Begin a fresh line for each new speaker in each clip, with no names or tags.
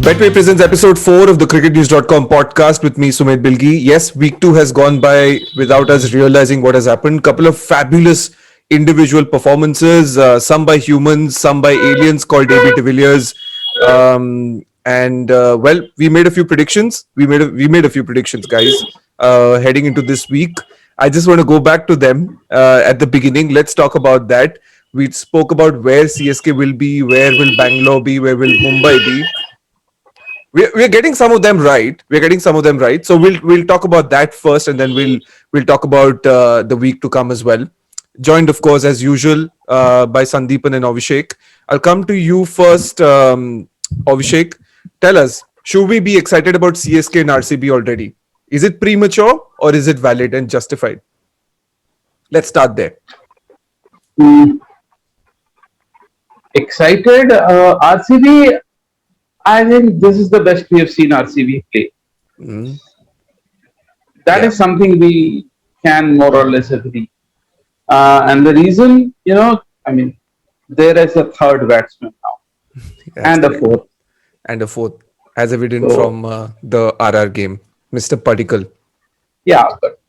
Betway presents episode 4 of the cricketnews.com podcast with me, Sumit Bilgi. Yes, week 2 has gone by without us realizing what has happened. Couple of fabulous individual performances, some by humans, some by aliens called AB de Villiers. Well, we made a few predictions. We made a few predictions, guys, heading into this week. I just want to go back to them at the beginning. Let's talk about that. We spoke about where CSK will be, where will Bangalore be, where will Mumbai be. We're getting some of them right. We're getting some of them right. So we'll talk about that first, and then we'll talk about the week to come as well. Joined, of course, as usual, by Sandeepan and Abhishek. I'll come to you first, Abhishek. Tell us, should we be excited about CSK and RCB already? Is it premature or is it valid and justified? Let's start there.
Excited? RCB, I think this is the best we have seen RCB play.
Mm.
That
Yeah.
is something we can more or less agree. And the reason, there is a third batsman now
That's
and a
correct.
fourth.
And a fourth, as evident
So,
from the RR game, Mr. Padikkal.
yeah, but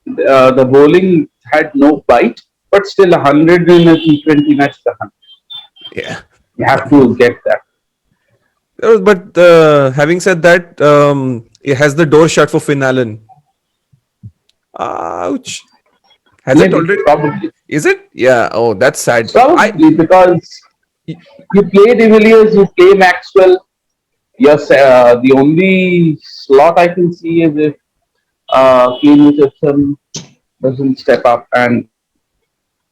the bowling had no bite, but still 100 in a T20 match is 100.
Yeah.
You have to get that.
But having said that, it has the door shut for Finn Allen. Ouch. Has it
Maybe,
already?
probably.
Is it? Yeah. Oh, that's sad.
Probably because you play De Villiers, you play Maxwell. Yes, the only slot I can see is if Kane Richardson doesn't step up, and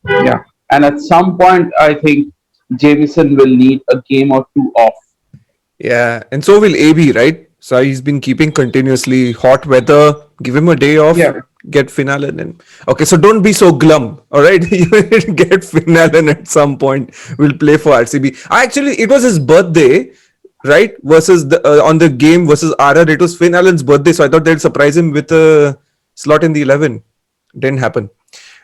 yeah, and at some point I think Jamieson will need a game or two off.
Yeah, and so will AB, right? So he's been keeping continuously hot weather. Give him a day off.
Yeah,
Get Finn Allen in. Okay, so don't be so glum. All right, you get Finn Allen at some point. We'll play for RCB. Actually, it was his birthday, right? Versus on the game versus RR. It was Finn Allen's birthday, so I thought they'd surprise him with a slot in the 11. Didn't happen.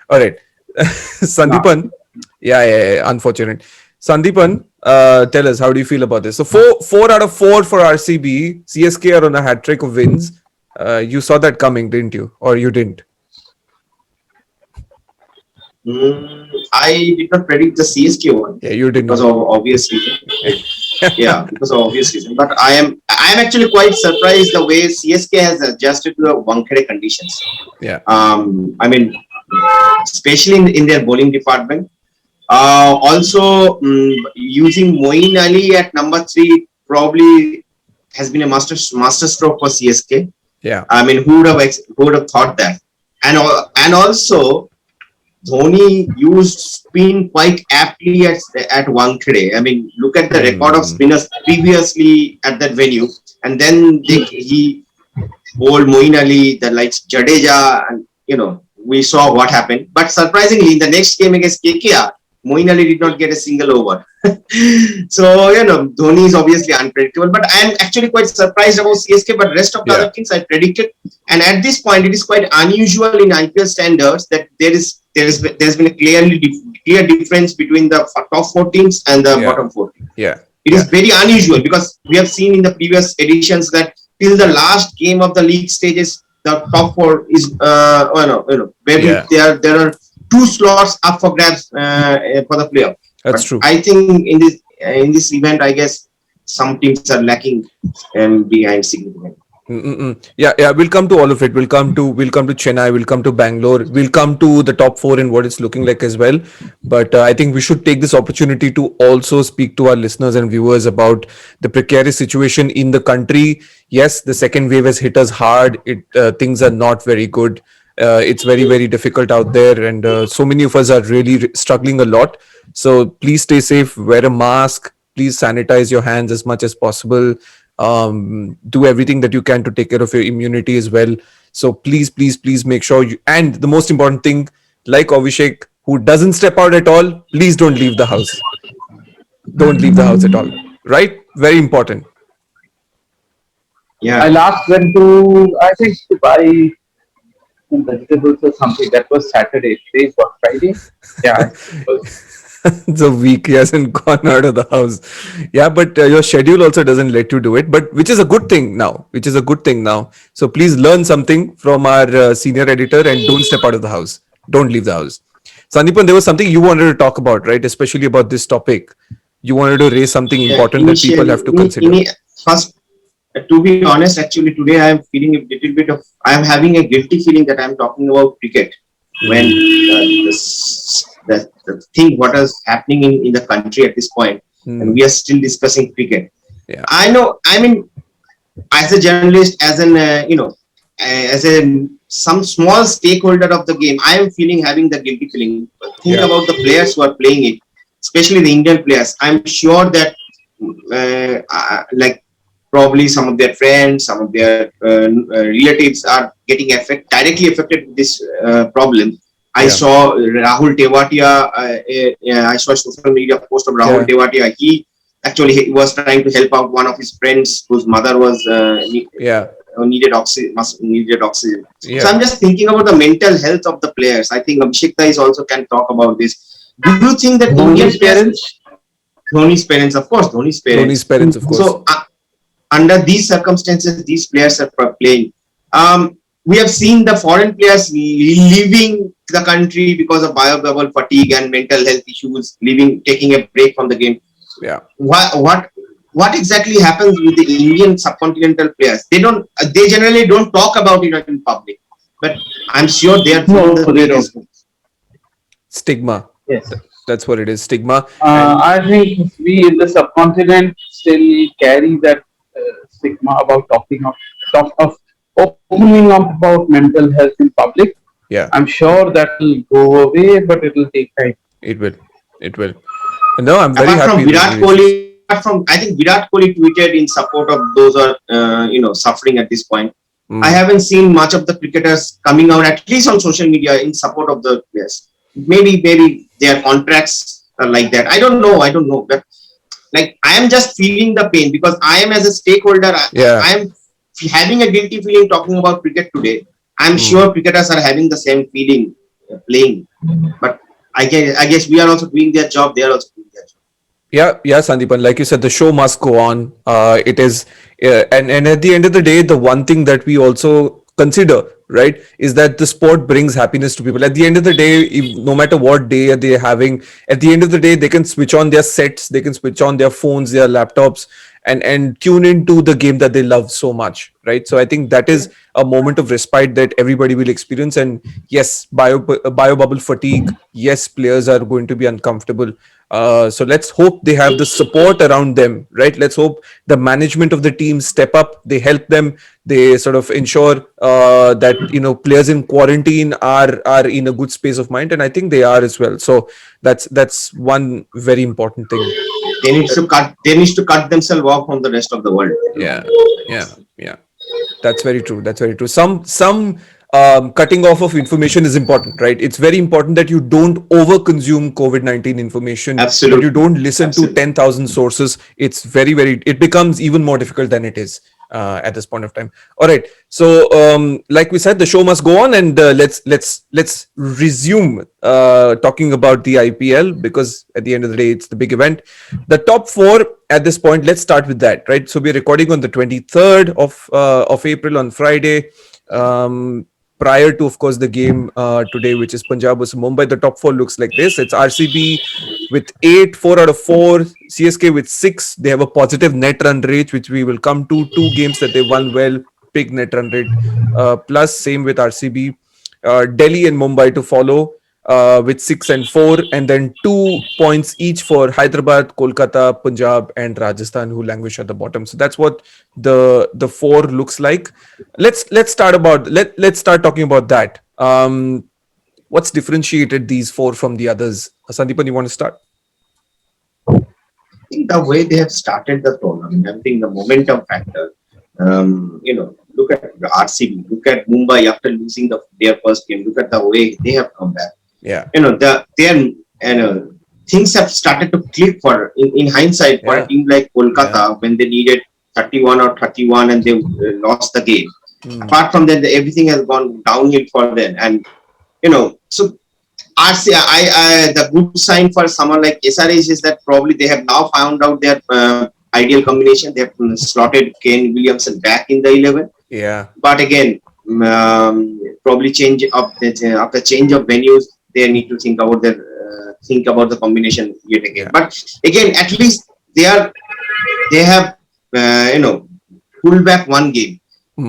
All right,
no.
Sandeepan. Yeah, unfortunate. Sandeepan, tell us, how do you feel about this? So four out of four for RCB. CSK are on a hat trick of wins. You saw that coming, didn't you? Or you didn't?
I did not predict the CSK one
Yeah, you did
because
not.
of obvious reason. Yeah, because of obvious reason. But I am actually quite surprised the way CSK has adjusted to the Wankhede conditions.
Yeah.
I mean, especially in their bowling department. Also, using Moeen Ali at number 3 probably has been a master stroke for CSK.
Yeah.
I mean, who would have thought that? And also, Dhoni used spin quite aptly at Wankhede. I mean, look at the record of spinners previously at that venue, and then he bowled Moeen Ali, the likes Jadeja, and we saw what happened. But surprisingly, in the next game against KKR, Moeen Ali did not get a single over. So, Dhoni is obviously unpredictable. But I am actually quite surprised about CSK. But rest of the other things I predicted. And at this point, it is quite unusual in IPL standards that there's been a clear difference between the top 4 teams and the bottom 4 teams.
Yeah.
It is very unusual because we have seen in the previous editions that till the last game of the league stages, the top 4 is there are 2 slots up for grabs for the playoff.
That's
But
true.
I think in this event, I guess some teams are lacking behind significantly.
Yeah. We'll come to all of it. We'll come to Chennai. We'll come to Bangalore. We'll come to the top 4 and what it's looking like as well. But I think we should take this opportunity to also speak to our listeners and viewers about the precarious situation in the country. Yes, the second wave has hit us hard. Things are not very good. It's very, very difficult out there, and so many of us are really struggling a lot. So please stay safe. Wear a mask. Please sanitize your hands as much as possible. Do everything that you can to take care of your immunity as well. So please make sure you, and the most important thing, like Abhishek, who doesn't step out at all, please don't leave the house. Don't leave the house at all. Right? Very important.
Yeah.
I last went to, I think, to buy some vegetables or something. That was Saturday. Today is what, Friday? Yeah, I think it was
It's a week he hasn't gone out of the house. Yeah, but your schedule also doesn't let you do it, but which is a good thing now. Which is a good thing now. So please learn something from our senior editor and don't step out of the house. Don't leave the house. Sandipan, there was something you wanted to talk about, right? Especially about this topic. You wanted to raise something important that people have to consider.
First, to be honest, actually today I am feeling a little bit of, I am having a guilty feeling that I am talking about cricket when the thing what is happening in the country at this point, and we are still discussing cricket.
Yeah.
I know, I mean, as a journalist, as an, as a some small stakeholder of the game, I am feeling having the guilty feeling. Think
Yeah.
about the players who are playing it, especially the Indian players. I'm sure that like probably some of their friends, some of their relatives are getting directly affected with this problem. I
Yeah.
saw Rahul Tewatia. I saw a social media post of Rahul
Yeah.
Tewatia. He was trying to help out one of his friends whose mother was
Yeah.
needed oxygen. So
Yeah.
I'm just thinking about the mental health of the players. I think Abhishek is also can talk about this. Do you think that
Dhoni's parents.
Dhoni's parents, of course, Dhoni's
Dhoni's
parents.
parents, of course.
So under these circumstances, these players are playing. We have seen the foreign players leaving the country because of biobubble fatigue and mental health issues, taking a break from the game.
Yeah.
What exactly happens with the Indian subcontinental players? They generally don't talk about it in public, but I'm sure they are
No,
feeling the
they
pain
don't.
as well.
Stigma.
Yes.
That's what it is. Stigma.
I think we in the subcontinent still carry that stigma about of opening up about mental health in public.
Yeah.
I'm sure that will go away, but it will take time.
It will. It will. No, I'm very
Apart
happy.
from Virat Kohli, I think Virat Kohli tweeted in support of those who are suffering at this point. I haven't seen much of the cricketers coming out, at least on social media, in support of the players. Maybe their contracts are like that. I don't know. But like I am just feeling the pain because I am as a stakeholder.
Yeah.
I am having a guilty feeling talking about cricket today. I'm sure cricketers are having the same feeling playing, but I guess we are also doing their job. They are also doing their job.
Yeah, Sandipan. Like you said, the show must go on. It is, and at the end of the day, the one thing that we also consider, right, is that the sport brings happiness to people. At the end of the day, no matter what day they're having, at the end of the day, they can switch on their sets, they can switch on their phones, their laptops, and tune into the game that they love so much, right? So I think that is a moment of respite that everybody will experience. And yes, bio bubble fatigue. Yes, players are going to be uncomfortable. So let's hope they have the support around them, right? Let's hope the management of the team step up. They help them. They sort of ensure that players in quarantine are in a good space of mind, and I think they are as well. So that's one very important thing.
They need to cut themselves off from the rest of the world.
Yeah. That's very true. Some cutting off of information is important, right? It's very important that you don't over-consume COVID-19 information.
Absolutely.
That you don't listen
Absolutely.
to 10,000 sources. It's it becomes even more difficult than it is at this point of time. All right. So, like we said, the show must go on, and let's resume talking about the IPL, because at the end of the day, it's the big event. The top four at this point. Let's start with that, right? So we're recording on the 23rd of April on Friday. Prior to, of course, the game today, which is Punjab versus Mumbai. The top four looks like this. It's RCB with 8, 4 out of 4. CSK with 6. They have a positive net run rate, which we will come to. 2 games that they won well, big net run rate. Plus, same with RCB. Delhi and Mumbai to follow with 6 and 4. And then 2 points each for Hyderabad, Kolkata, Punjab, and Rajasthan, who languish at the bottom. So that's what the 4 looks like. Let's start talking about that. What's differentiated these 4 from the others? Sandipan, you want to start?
I think the way they have started the tournament, I think the momentum factor. Look at the RCB, look at Mumbai after losing their first game. Look at the way they have come back.
Yeah.
Things have started to click in hindsight for a team like Kolkata when they needed 31 or 31 and they lost the game. Apart from that, everything has gone downhill for them. And so The good sign for someone like SRH is that probably they have now found out their ideal combination. They have slotted Kane Williamson back in the 11.
Yeah.
But again, probably change of the after change of venues, they need to think about the combination yet again.
Yeah.
But again, at least they have pulled back one game.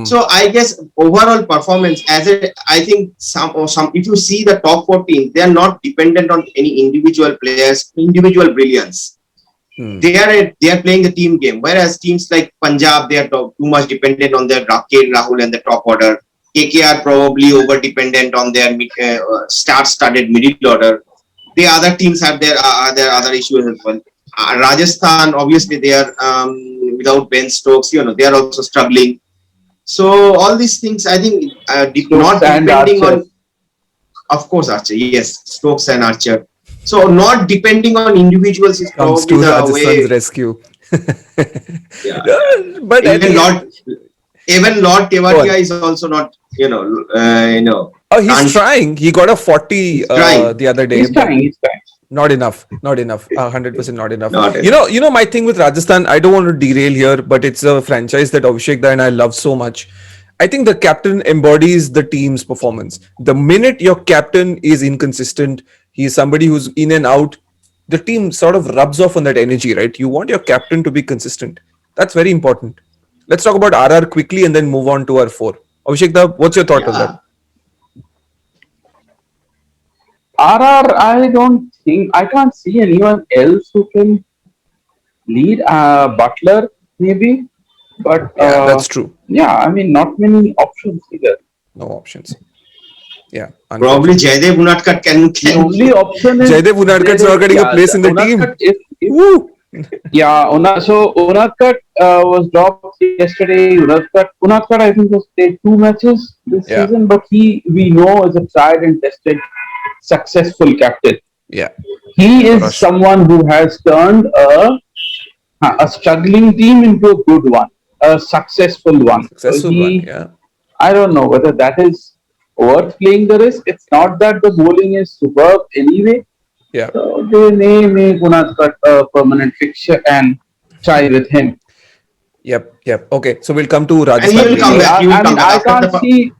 So I guess overall performance I think some if you see the top 14, they are not dependent on any individual players, individual brilliance. They are playing the team game. Whereas teams like Punjab, they are too much dependent on their Rahul and the top order. KKR probably over dependent on their star-studded middle order. The other teams have their other issues as well. Rajasthan, obviously, they are without Ben Stokes. They are also struggling. So all these things, I think, not depending on, of course, Archer. Yes, Stokes and Archer. So not depending on individuals is
Comes
probably
to
the
Rajasthan's
way.
rescue.
Yeah.
But I think
Even Lord
Go
Tewatia
on.
is also not,
oh, he's
can't-
trying. He got a 40
He's trying.
the other day.
He's
but
trying.
100% not enough.
Not
You know my thing with Rajasthan, I don't want to derail here, but it's a franchise that Abhishek and I love so much. I think the captain embodies the team's performance. The minute your captain is inconsistent, he's somebody who's in and out, the team sort of rubs off on that energy, right? You want your captain to be consistent. That's very important. Let's talk about RR quickly and then move on to our 4. Abhishek, what's your thought on that?
RR, I can't see anyone else who can lead. Butler, maybe. But
Yeah, that's true.
yeah, I mean, not many options either.
No options. Yeah.
Probably Jaydev Unatkar
The only option is
Jaydev Unadkat's not getting a place in the team.
team.
Woo!
Yeah, so Unadkat was dropped yesterday. Unadkat, I think, has played 2 matches this
Yeah.
season, but we know, is a tried and tested, successful captain.
Yeah.
He is
Rush.
someone who has turned a struggling team into a good one, a successful one.
Successful
So
one. Yeah.
I don't know whether that is worth playing the risk. It's not that the bowling is superb anyway.
Yeah.
So they may make Unadkat a permanent fixture and try with him.
Yep. Okay. So we'll come to
And he
Rajasthan.
will come back. He will
I
come
mean,
back after the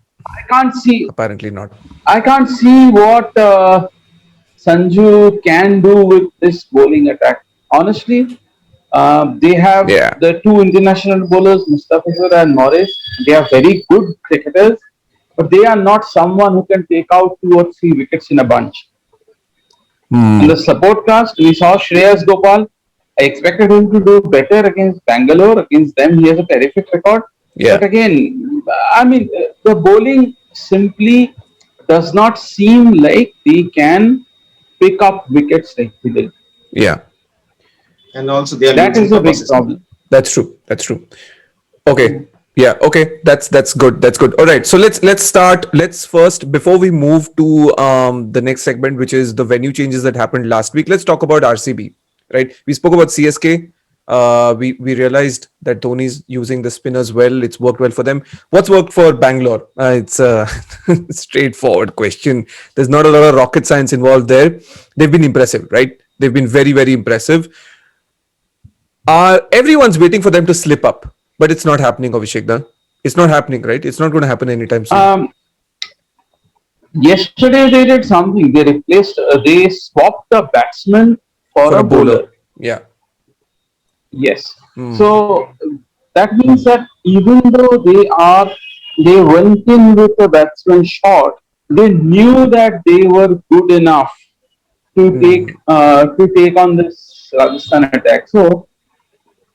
Apparently not.
I can't see what Sanju can do with this bowling attack. Honestly, they have
Yeah.
the 2 international bowlers, Mustafizur and Morris. They are very good cricketers, but they are not someone who can take out 2 or 3 wickets in a bunch. In the support cast, we saw Shreyas Gopal. I expected him to do better against Bangalore. Against them, he has a terrific record.
Yeah.
But again, I mean, the bowling simply does not seem like they can pick up wickets like he did.
Yeah.
And also they are
That
losing
is a big
purposes.
problem.
That's true. Okay. Yeah. Okay. That's good. All right. So let's start. Let's first, before we move to the next segment, which is the venue changes that happened last week. Let's talk about RCB. Right. We spoke about CSK. We realized that Dhoni's using the spinners well. It's worked well for them. What's worked for Bangalore? It's a straightforward question. There's not a lot of rocket science involved there. They've been impressive, right? They've been very, very impressive. Everyone's waiting for them to slip up, but it's not happening, Abhishek. It's not happening, right? It's not going to happen anytime soon.
Yesterday they did something. They swapped the batsman for a bowler.
Yeah.
Yes. So that means that even though they went in with a batsman short, they knew that they were good enough to take on this Rajasthan attack. So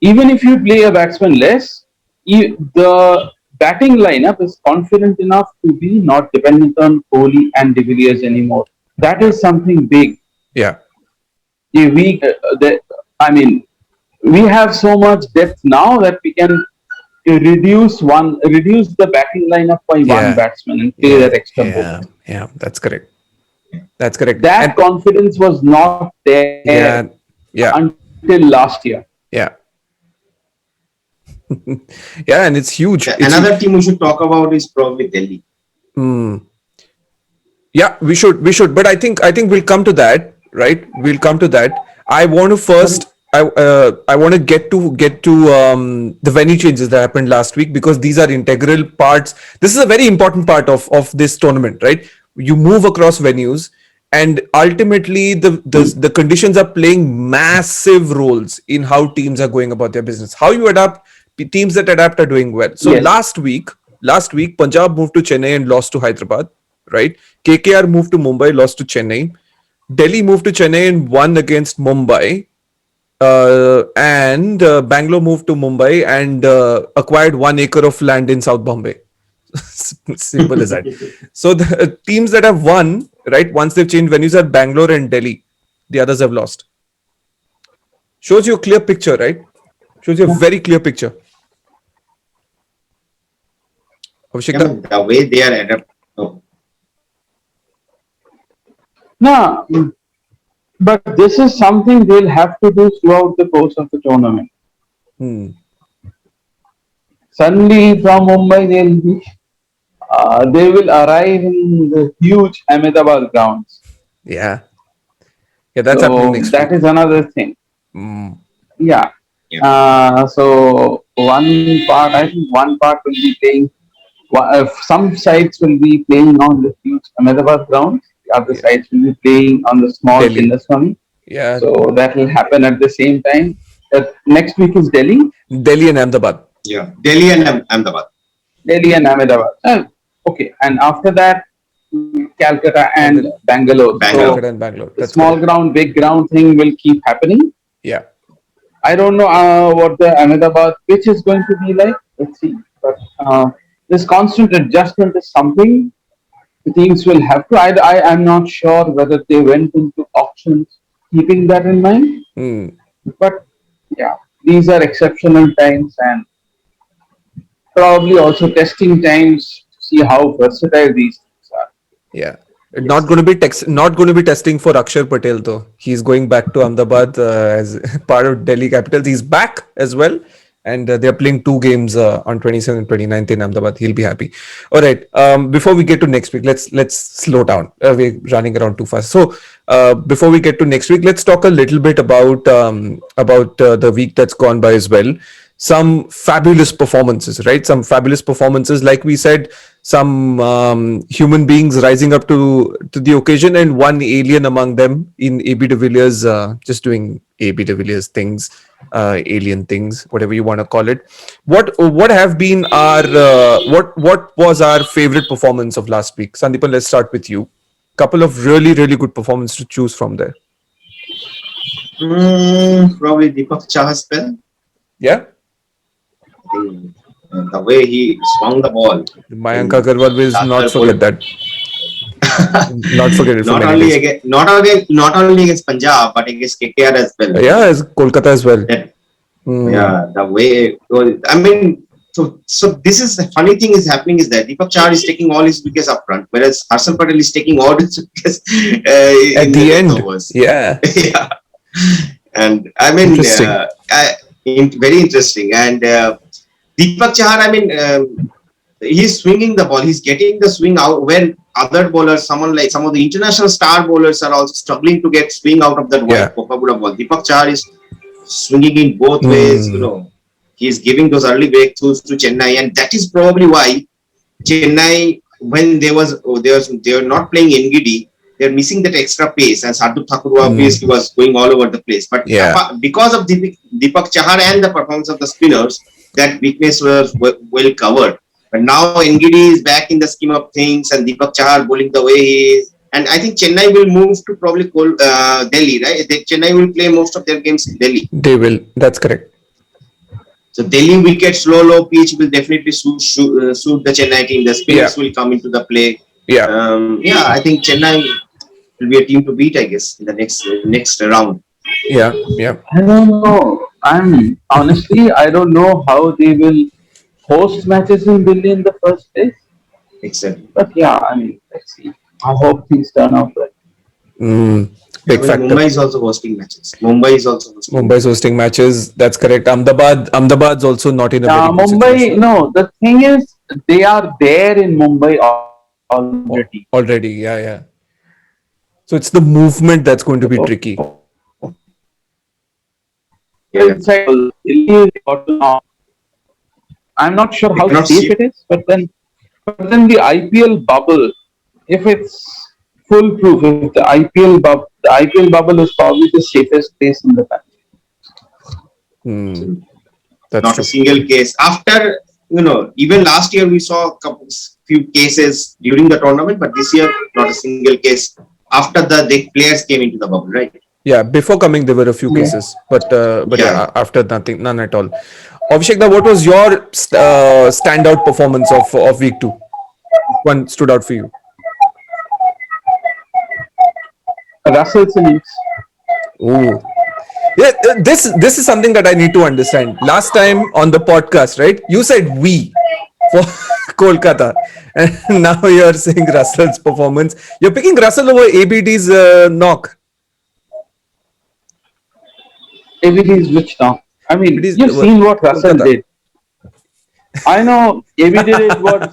even if you play a batsman less, the batting lineup is confident enough to be not dependent on Kohli and De Villiers anymore. That is something big.
Yeah.
We have so much depth now that we can reduce the batting lineup by one batsman and play that extra ball.
Yeah, that's correct.
That confidence was not there until last year.
Yeah. Yeah, and it's huge.
Another team we should talk about is probably Delhi.
Yeah, we should. But I think we'll come to that, right? We'll come to that. I want to first. I want to get to the venue changes that happened last week, because these are integral parts. This is a very important part of this tournament, right? You move across venues, and ultimately the conditions are playing massive roles in how teams are going about their business. How you adapt. Teams that adapt are doing well. So
Yes.
last week, Punjab moved to Chennai and lost to Hyderabad, right? KKR moved to Mumbai, lost to Chennai. Delhi moved to Chennai and won against Mumbai. And Bangalore moved to Mumbai and acquired 1 acre of land in South Bombay. Simple as that. So the teams that have won, right, once they've changed venues, are Bangalore and Delhi. The others have lost. Shows you a clear picture, right? Shows you a very clear picture. Abhishek,
I mean, the way they are adapt. Oh,
No, but this is something they'll have to do throughout the course of the tournament.
hmm.
Suddenly from Mumbai they will arrive in the huge Ahmedabad grounds.
Yeah, that's happening next
That
week.
is another thing.
Mm.
Yeah. So I think one part will be playing. Some sides will be playing on the huge Ahmedabad ground. The other
Yeah.
sides will be playing on the small
Delhi.
Chinnaswamy.
Yeah,
So that will happen at the same time. Next week is Delhi,
Delhi and Ahmedabad.
yeah, Delhi and Ahmedabad.
Delhi and Ahmedabad. Okay, and after that, Calcutta and Bangalore.
Bangalore.
Calcutta and Bangalore.
The
That's
small
correct.
ground, big ground thing will keep happening.
Yeah.
I don't know what the Ahmedabad pitch is going to be like. Let's see. But this constant adjustment is something the teams will have to. I'm not sure whether they went into auctions keeping that in mind.
Hmm.
But yeah, these are exceptional times and probably also testing times to see how versatile these things are.
Yeah. Not going to be not going to be testing for Akshar Patel though. He's going back to Ahmedabad as part of Delhi Capitals. He's back as well, and they're playing 2 games on 27th and 29th in Ahmedabad. He'll be happy. All right. Before we get to next week, let's slow down. We're running around too fast. So before we get to next week, let's talk a little bit about the week that's gone by as well. Some fabulous performances, right? Some fabulous performances, like we said, some human beings rising up to the occasion, and one alien among them in AB de Villiers, just doing AB de Villiers things, alien things, whatever you want to call it. What have been our what was our favorite performance of last week? Sandeepan, let's start with you. Couple of really good performances to choose from there.
Probably Deepak Chahar's spell.
Yeah,
I think, the way he swung the ball.
Mayank Agarwal will not forget that. Not forget it for
Not
many
only
days.
against, not only against Punjab, but against KKR as well.
Yeah, as Kolkata as well.
That,
Hmm.
yeah, the way it goes. I mean, so this is the funny thing is happening is that Deepak Chahar is taking all his wickets up front, whereas Harshal Patel is taking all his wickets
At
in
the end.
overs.
Yeah.
Yeah, and I mean,
Interesting.
very interesting. And Deepak Chahar, I mean, he's swinging the ball. He's getting the swing out when other bowlers, someone like some of the international star bowlers, are also struggling to get swing out of that
Yeah.
wide Coca-Cola ball. Deepak Chahar is swinging in both ways. You know, he's giving those early breakthroughs to Chennai, and that is probably why Chennai, when they were not playing NGD, they're missing that extra pace, and Sardar Thakur obviously was going all over the place. But
Yeah.
because of Deepak Chahar and the performance of the spinners, that weakness was well covered. But now NGD is back in the scheme of things, and Deepak Chahar bowling the way he is. And I think Chennai will move to probably Delhi, right? Chennai will play most of their games in Delhi.
They will. That's correct.
So Delhi wickets, low pitch will definitely suit the Chennai team. The spinners will come into the play.
Yeah.
I think Chennai will be a team to beat, I guess, in the next round.
Yeah. Yeah.
I don't know. I don't know how they will host matches in Delhi in the first place.
Exactly.
But yeah, let's see. I hope things turn out well.
Big factor.
Mumbai is also hosting matches. Mumbai is also hosting.
Mumbai's hosting matches. That's correct. Ahmedabad's also not in a very good
Mumbai,
situation.
no, the thing is, they are there in Mumbai already.
Already, yeah. So it's the movement that's going to be tricky.
Inside, I'm not sure
We
how
cannot
safe
see.
it is, but then the IPL bubble, if it's foolproof, if the IPL bubble is probably the safest place in the country.
That's
Not
true.
a single case. After, even last year we saw few cases during the tournament, but this year not a single case after the players came into the bubble, right?
Yeah, before coming there were a few
Yeah.
cases, but
Yeah.
after nothing, none at all. Abhishek, what was your standout performance of week 2? One stood out for you.
Russell's innings.
Oh, yeah. This is something that I need to understand. Last time on the podcast, right? You said we for Kolkata, and now you're saying Russell's performance. You're picking Russell over ABD's knock.
ABD's which now? I mean,
ABD's
you've seen what Russell
Kolkata.
did. I know ABD did what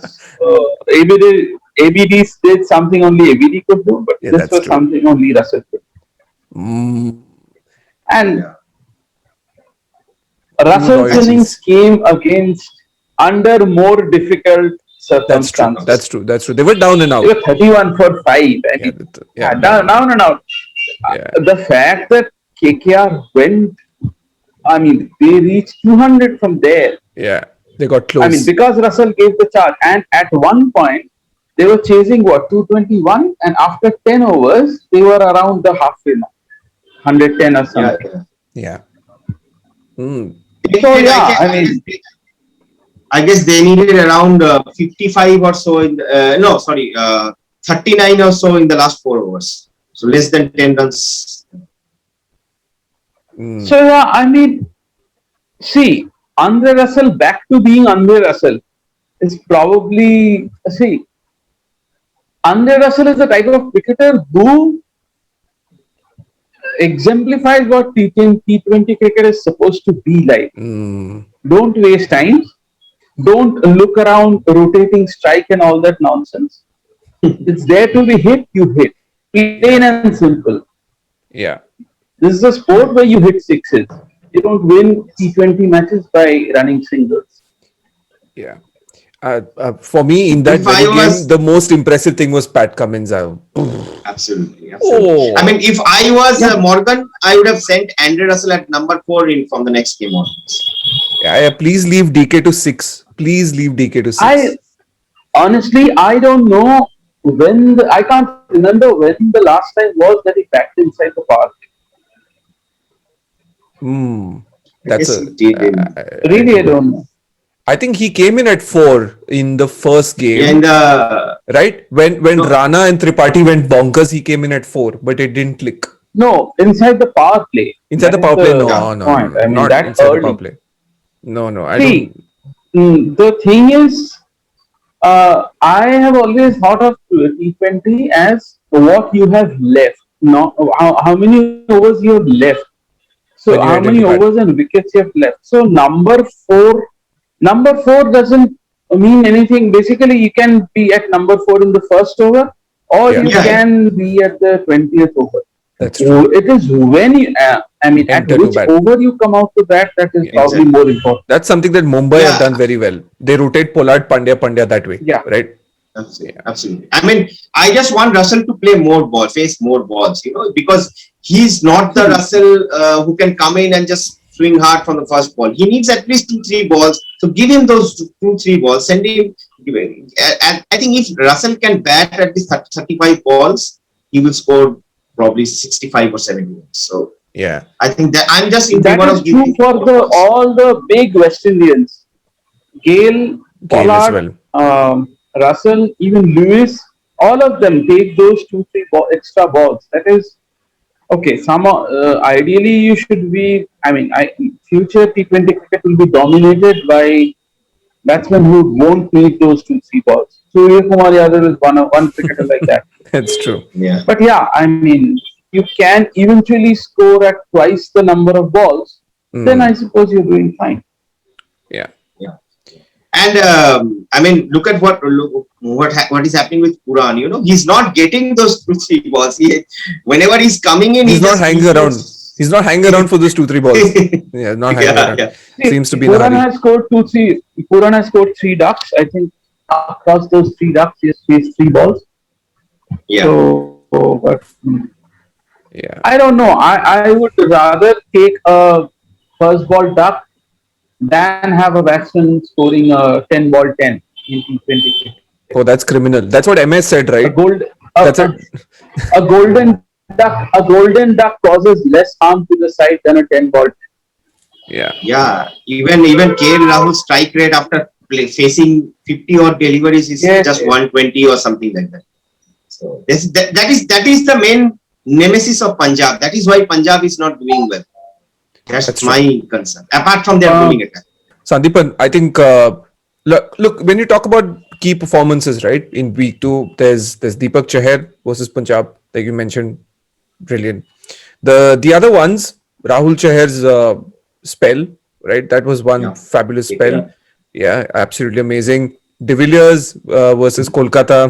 ABD did something only ABD could do, but
Yeah,
this
that's
was
true.
something only Russell could do.
Mm,
And
Yeah.
Russell's
loyalties.
innings came against under more difficult
That's true.
circumstances.
That's true. They were down and
They
out.
were 31 for 5. I
Yeah,
mean,
yeah,
down and out.
yeah.
The fact that KKR went, I mean, they reached 200 from there.
Yeah, they got
I mean,
close.
because Russell gave the charge, and at one point they were chasing 221, and after 10 overs they were around the halfway mark, 110 or
Yeah.
something.
Yeah. Mm.
So
I
yeah,
guess-
I mean,
I guess they needed around 55 or so 39 or so in the last 4 overs. So less than 10 runs.
Mm.
so yeah, I mean, see, Andre Russell back to being Andre Russell is probably Andre Russell is the type of cricketer who exemplifies what T20 cricket is supposed to be like.
Mm.
Don't waste time. Don't look around rotating strike and all that nonsense. It's there to be hit, you hit. Plain and simple.
Yeah.
This is a sport where you hit sixes. You don't win T20 matches by running singles.
Yeah. For me, in that
If I
very
was-
game, the most impressive thing was Pat Cummins.
Absolutely.
Oh.
I mean, if I was Morgan, I would have sent Andre Russell at number 4 in from the next game onwards.
Yeah, please leave DK to 6. Please leave DK to 6.
I honestly, I don't know I can't remember when the last time was that he backed inside the park.
That's
Yes,
a.
he did.
Really, I don't know.
I think he came in at 4 in the first game,
And
right? When
No.
Rana and Tripathi went bonkers, he came in at 4, but it didn't click.
No, inside the power play.
Inside the
That
power
is
play,
the
no,
point. I mean,
not
that
inside the
early.
power play. No, I
See,
don't.
the thing is, I have always thought of T20 as what you have left, not how many overs you have left. So
When you
how many
identified.
overs and wickets you have left. So number four doesn't mean anything. Basically, you can be at number 4 in the first over, or
Yeah.
you
Yeah.
can be at the 20th over.
That's true.
It is when you, I mean, at
Enter to
which
bat.
over you come out to bat, that is
Yeah,
probably
exactly.
more important.
That's something that Mumbai have
Yeah.
done very well. They rotate Pollard, Pandya that way.
Yeah.
Right?
Absolutely. I mean, I just want Russell to play more balls, face more balls, because he's not the Russell who can come in and just swing hard from the first ball. He needs at least 2-3 balls. So give him those 2-3 balls. Send him. I think if Russell can bat at least 35 balls, he will score probably 65 or 70 runs. So
Yeah.
I think that I'm just in
That
favor
is
of
true
giving
for
more balls.
all the big West Indians. Gale,
Gale as
Pollard, Russell, even Lewis, all of them take those 2-3 extra balls. That is okay. Ideally, you should be. I mean, future T20 cricket will be dominated by batsmen who won't need those 2-3 balls. Surya Kumar Yadav is one cricketer like that.
That's true.
Yeah.
But yeah, I mean, you can eventually score at twice the number of balls. Then I suppose you're doing fine.
Yeah.
Yeah. And I mean, what is happening with Puran. You know, he's not getting those 2-3 balls. Whenever he's coming in,
He's
he
not
just
hanging around. He's not hanging around for those 2-3 balls. Yeah, not hanging
yeah,
around.
yeah,
Seems to be in a
Puran
hurry.
has scored Puran has scored 3 ducks. I think across those 3 ducks, he has faced 3 balls.
yeah.
So, but
Yeah.
I don't know. I would rather take a first ball duck than have a batsman scoring a 10 ball 10 in T20 cricket.
Oh, that's criminal. That's what MS said,
A
right?
gold
That's it.
a golden duck causes less harm to the side than a 10 ball.
Yeah.
Yeah, even KL Rahul's strike rate after facing 50 odd deliveries is
Yes,
just
yes.
120 or something like that. So that is the main nemesis of Punjab. That is why Punjab is not doing well. That's
That's
my concern. Apart from their
Um,
bowling attack.
Sandeepan, I think look, when you talk about key performances, right? In week 2, there's Deepak Chahar versus Punjab, like you mentioned, brilliant. The other ones, Rahul Chahar's spell, right? That was one
Yeah.
fabulous spell.
Yeah.
Yeah, absolutely amazing. De Villiers versus Kolkata.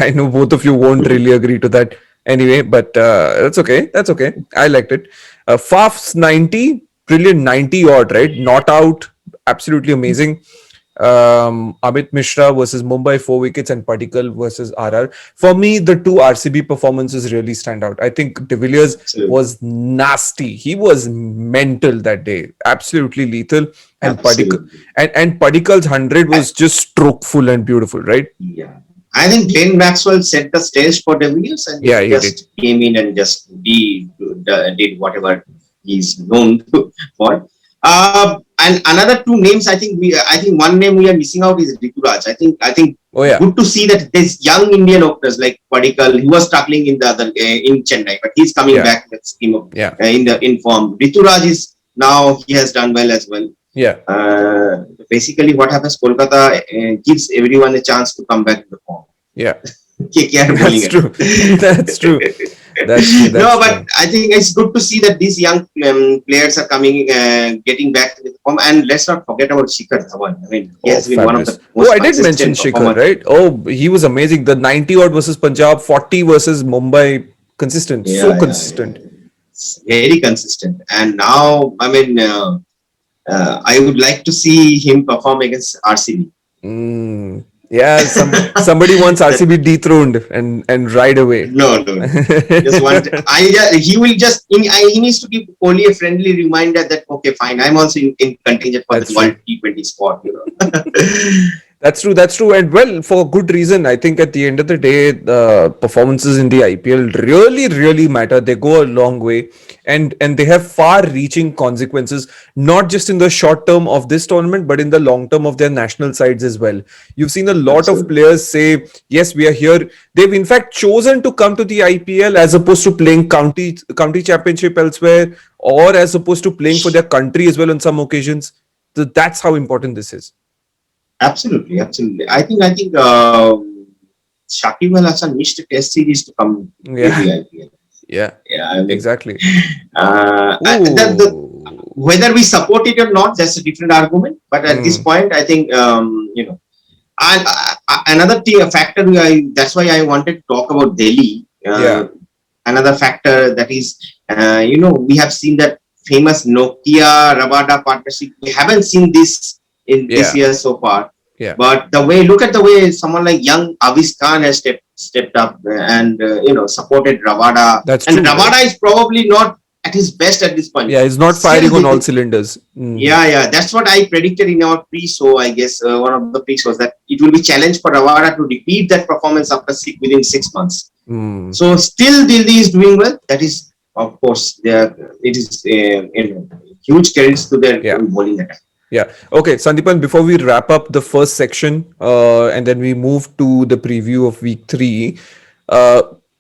I know both of you won't really agree to that anyway, but that's okay. That's okay. I liked it. Faf's 90, brilliant 90 odd, right? Not out, absolutely amazing. Amit Mishra versus Mumbai 4 wickets and Padikkal versus RR. For me, the two RCB performances really stand out. I think De Villiers
Absolutely.
was nasty. He was mental that day, absolutely lethal. And
Absolutely.
and Padikkal's 100 was just strokeful and beautiful, right?
Yeah. I think Glenn Maxwell set the stage for De Villiers and
Yeah,
he
he
just came in and just did whatever he's known for. And another two names, I think one name we are missing out is Rituraj. I think
Oh yeah,
good to see that there's young Indian openers like Padikkal. He was struggling in the other in Chennai, but he's coming
Yeah.
back in the scheme of
yeah,
in form. Rituraj is now he has done well as well.
yeah.
Basically, what happens? Kolkata gives everyone a chance to come back to the form.
Yeah,
KKR bowling
that's true. That's true. That's true. That's
No, but
true.
I think it's good to see that these young players are coming, getting back to the form. And let's not forget about Shikhar Dhawan. I mean, he has been one of the
Fabulous.
most
Oh, I did mention
consistent
Shikhar,
performers.
right? Oh, he was amazing. The 90 odd versus Punjab, 40 versus Mumbai, consistent,
Yeah,
so
yeah,
consistent.
Very consistent. And now, I mean, I would like to see him perform against RCB.
Mm, yeah, somebody wants RCB dethroned and ride away.
No, just one. He will just. He needs to give Kohli a friendly reminder that okay, fine, I'm also in contingent for
That's
the World T20 spot. You know.
That's true. That's true. And well, for good reason. I think at the end of the day, the performances in the IPL really, really matter. They go a long way and they have far reaching consequences, not just in the short term of this tournament, but in the long term of their national sides as well. You've seen a lot of
Absolutely.
players say, yes, we are here. They've in fact chosen to come to the IPL as opposed to playing county championship elsewhere, or as opposed to playing for their country as well on some occasions. So that's how important this is.
Absolutely. I think Shakib Al Hasan missed a test series to come to the
Yeah.
IPL.
Yeah,
Yeah, I mean,
exactly.
and whether we support it or not, that's a different argument. But at this point, I think and another thing, a factor. That's why I wanted to talk about Delhi.
Yeah.
Another factor that is, we have seen that famous Nokia Rabada partnership. We haven't seen this in this
Yeah.
year so far.
Yeah.
But look at the way someone like young Avis Khan has stepped up and supported Rabada.
That's
and
true.
Rabada is probably not at his best at this point.
Yeah, he's not
Still,
firing on
he-
all cylinders. Mm.
Yeah, that's what I predicted in our pre-show. I guess one of the pre-shows that it will be challenge for Rabada to repeat that performance within 6 months.
Mm.
So still Delhi is doing well. That is, of course, it is huge credits to their
Yeah.
bowling attack.
Yeah. Okay, Sandeepan, before we wrap up the first section and then we move to the preview of week 3,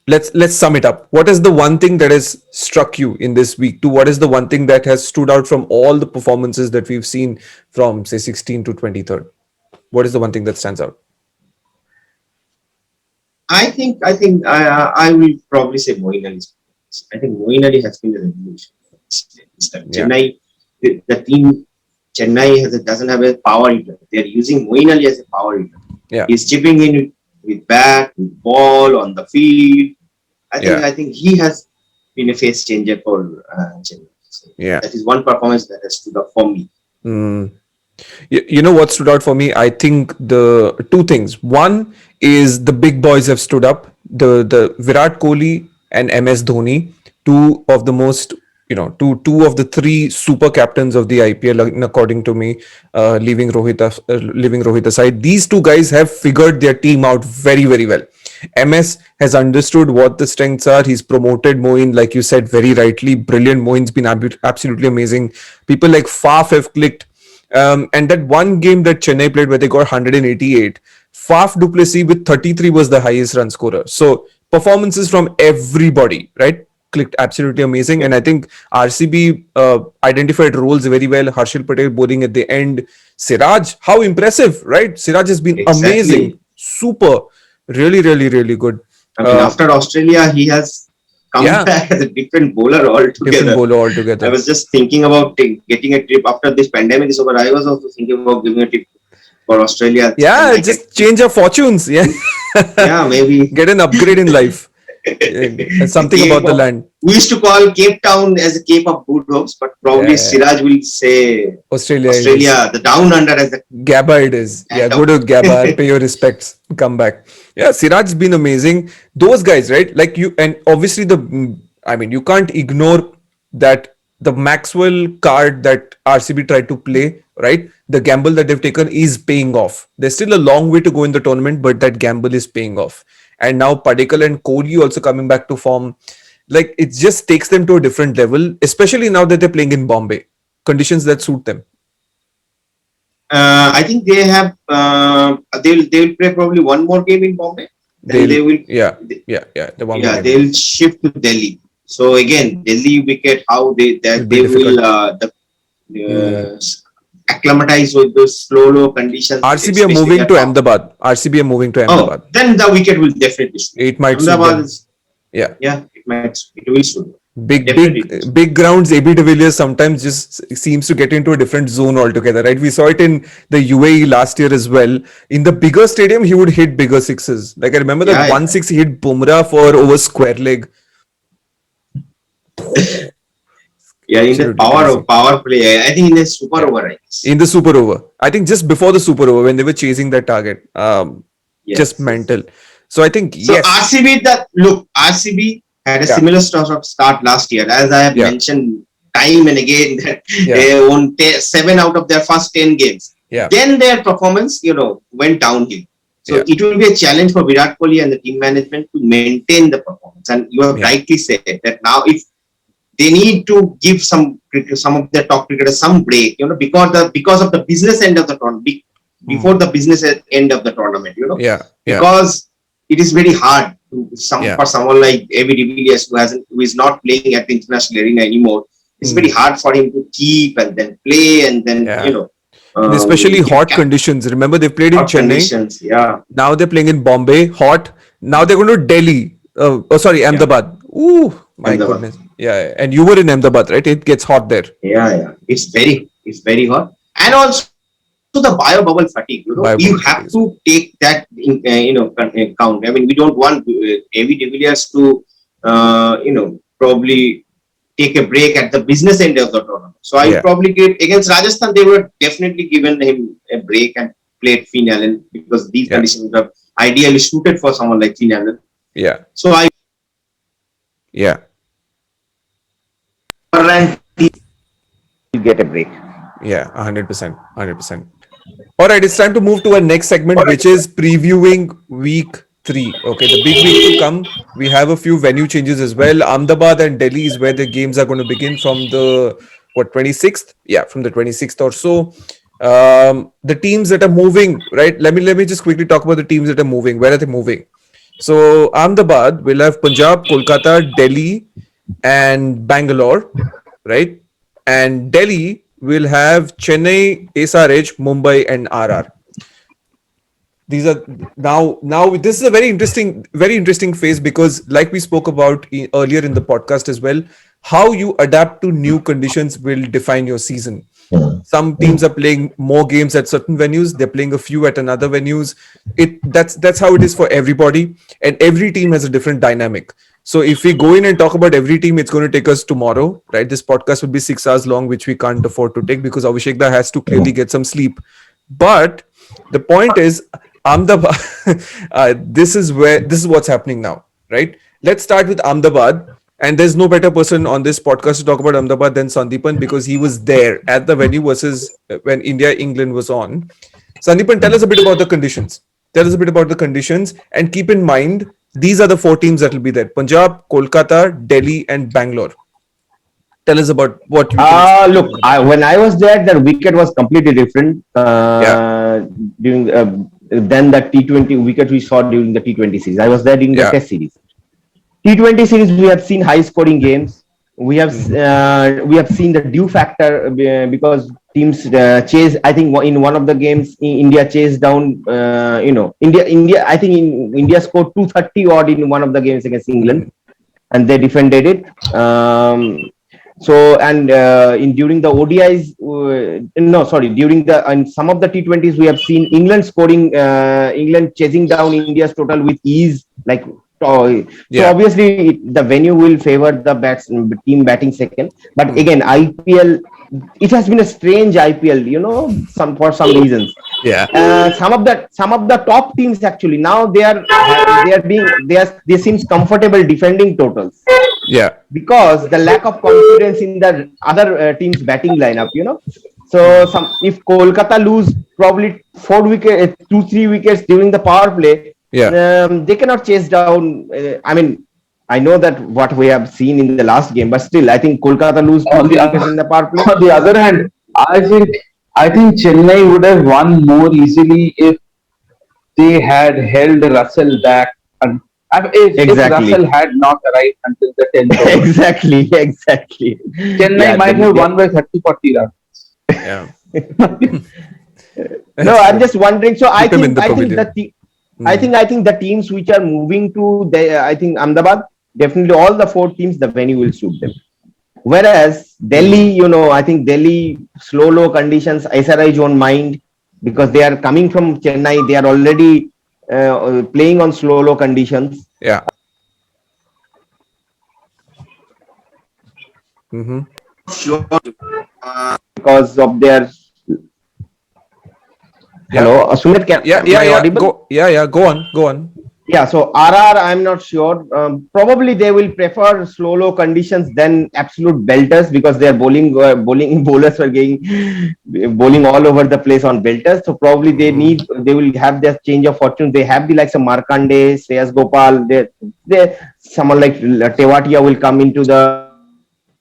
let's sum it up. What is the one thing that has struck you in this week 2? What is the one thing that has stood out from all the performances that we've seen from say 16 to 23rd? What is the one thing that stands out?
I think I will probably say Moeen Ali. I think Moeen Ali has been a revolution.
Yeah.
Chennai, the team Chennai doesn't have a power hitter. They're using Moeen Ali as a power hitter.
Yeah.
He's chipping in with bat, with ball on the field. I think he has been a face changer for Chennai. So
Yeah.
that is one performance that has stood up for me.
Mm. You know what stood out for me? I think the two things. One is the big boys have stood up. The Virat Kohli and MS Dhoni, two of the most, two of the three super captains of the IPL, according to me, leaving Rohit aside. These two guys have figured their team out very, very well. MS has understood what the strengths are. He's promoted Moeen, like you said very rightly. Brilliant. Moeen's been absolutely amazing. People like Faf have clicked. And that one game that Chennai played where they got 188, Faf du Plessis with 33 was the highest run scorer. So performances from everybody, right? Clicked absolutely amazing. And I think RCB identified roles very well. Harshil Patel bowling at the end. Siraj, how impressive, right? Siraj has been
Exactly.
amazing. Super. Really, really, really good.
I mean, after Australia, he has come back as a different bowler altogether.
Different bowler altogether.
I was just thinking about getting a trip after this pandemic is over. I was also thinking about giving a trip for Australia.
Yeah, just change our fortunes. Yeah.
Yeah, maybe.
Get an upgrade in life. Something about the land.
We used to call Cape Town as a Cape of good hopes, but probably Siraj will say
Australia,
the down under as the
Gabba it is. Yeah, go to Gabba, pay your respects, come back. Yeah, Siraj's been amazing. Those guys, right? Like you, and obviously you can't ignore that the Maxwell card that RCB tried to play, right? The gamble that they've taken is paying off. There's still a long way to go in the tournament, but that gamble is paying off. And now Padikkal and Kohli also coming back to form. Like it just takes them to a different level, especially now that they're playing in Bombay. Conditions that suit them.
I think they have. They'll play probably one more game in Bombay. They will. They'll shift to Delhi. So again, Delhi wicket, how they will acclimatize with those slow conditions.
RCB are moving to Ahmedabad.
Oh, then the wicket will definitely shoot.
It might
Ahmedabad
is, yeah,
it will shoot.
Big grounds, AB de Villiers sometimes just seems to get into a different zone altogether, right? We saw it in the UAE last year as well. In the bigger stadium, he would hit bigger sixes. Like I remember that 1-6 he hit Bumrah for over square leg.
Yeah, in the power play, I think in the super over.
In the super over, I think just before the super over when they were chasing that target, just mental. So I think
RCB had a similar start last year, as I have mentioned time and again that they won 7 out of their first 10 games.
Yeah.
Then their performance, went downhill. So it will be a challenge for Virat Kohli and the team management to maintain the performance. And you have rightly said that now if they need to give some of their top cricketers some break, because of the business end of the tournament, before the business end of the tournament, because it is very hard for someone like AB de Villiers who is not playing at the international arena anymore. It's very hard for him to keep and then play and then
especially hot conditions. Remember they played in Chennai. Now they're playing in Bombay, hot. Now they're going to Delhi. Ahmedabad. Ooh, my goodness. Yeah, and you were in Ahmedabad, right? It gets hot there.
Yeah. It's very hot. And also the bio bubble fatigue. You have to take that in count. I mean, we don't want AB de Villiers to probably take a break at the business end of the tournament. So I probably get against Rajasthan, they were definitely given him a break and played Finn Allen because these conditions are ideally suited for someone like Finn Allen.
Yeah.
So you get a break.
Yeah, 100%. All right, it's time to move to our next segment, which is previewing week 3. Okay, the big week to come. We have a few venue changes as well. Ahmedabad and Delhi is where the games are going to begin from the 26th. Yeah, from the 26th or so. The teams that are moving, right? Let me just quickly talk about the teams that are moving. Where are they moving? So Ahmedabad will have Punjab, Kolkata, Delhi, and Bangalore, right? And Delhi will have Chennai, SRH, Mumbai, and RR. These are now. This is a very interesting phase because, like we spoke about earlier in the podcast as well, how you adapt to new conditions will define your season. Some teams are playing more games at certain venues. They're playing a few at another venues. That's how it is for everybody, and every team has a different dynamic. So if we go in and talk about every team, it's going to take us tomorrow, right? This podcast will be 6 hours long, which we can't afford to take because Abhishekda has to clearly get some sleep. But the point is, Ahmedabad. This is what's happening now, right? Let's start with Ahmedabad. And there's no better person on this podcast to talk about Ahmedabad than Sandeepan because he was there at the venue versus when England was on. Sandeepan, tell us a bit about the conditions. Tell us a bit about the conditions and keep in mind, these are the 4 teams that will be there. Punjab, Kolkata, Delhi and Bangalore. Tell us about what you
Look, when I was there, the wicket was completely different during than the T20 wicket we saw during the T20 series. I was there during the Test series. T20 series, we have seen high-scoring games. We have seen the due factor because teams chase. I think in one of the games, India chased down. India. I think India scored 230 odd in one of the games against England, and they defended it. During the ODIs, during some of the T20s, we have seen England scoring, England chasing down India's total with ease, like. So obviously the venue will favor the team batting second. But again, IPL, it has been a strange IPL, for some reasons. Some of the top teams actually now they seems comfortable defending totals. Because the lack of confidence in the other team's batting lineup, So if Kolkata lose probably 2-3 wickets during the power play. They cannot chase down. I know that what we have seen in the last game, but still, I think Kolkata lose in the power play.
On the other hand, I think Chennai would have won more easily if they had held Russell back. And if Russell had not arrived until the 10th over.
Exactly.
Chennai might have won by 30-40 runs.
No, I'm just wondering. So I think the teams which are moving to Ahmedabad, definitely all the 4 teams, the venue will suit them. Whereas Delhi, I think Delhi slow conditions, SRI won't mind because they are coming from Chennai. They are already playing on slow conditions.
Sure.
Because of their. Hello, Sumit,
go on.
Yeah, so RR, I'm not sure. Probably they will prefer slow conditions than absolute belters because their bowling bowlers were bowling all over the place on belters. So probably they will have their change of fortune. They have the likes of Markande, Shreyas Gopal. Someone like Tewatia will come into the